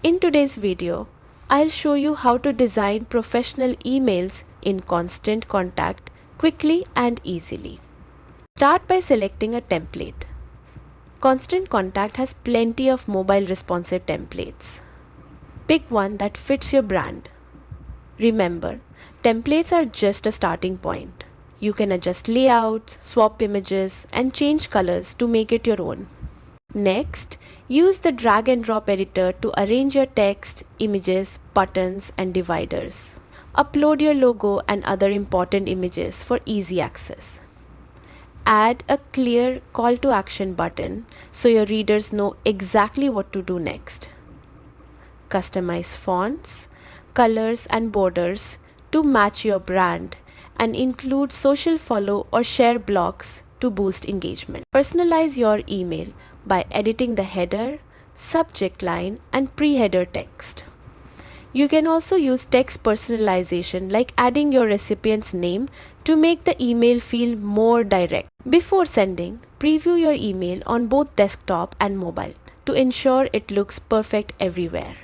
In today's video, I'll show you how to design professional emails in Constant Contact quickly and easily. Start by selecting a template. Constant Contact has plenty of mobile responsive templates. Pick one that fits your brand. Remember, templates are just a starting point. You can adjust layouts, swap images, and change colors to make it your own. Next, use the drag and drop editor to arrange your text, images, buttons, and dividers. Upload your logo and other important images for easy access. Add a clear call to action button so your readers know exactly what to do next. Customize fonts, colors, and borders to match your brand and include social follow or share blocks to boost engagement. Personalize your email by editing the header, subject line, and pre-header text. You can also use text personalization like adding your recipient's name to make the email feel more direct. Before sending, preview your email on both desktop and mobile to ensure it looks perfect everywhere.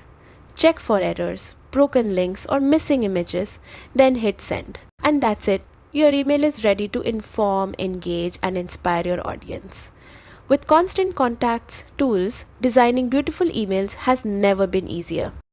Check for errors, broken links, or missing images, then hit send. And that's it. Your email is ready to inform, engage, and inspire your audience. With Constant Contact's tools, designing beautiful emails has never been easier.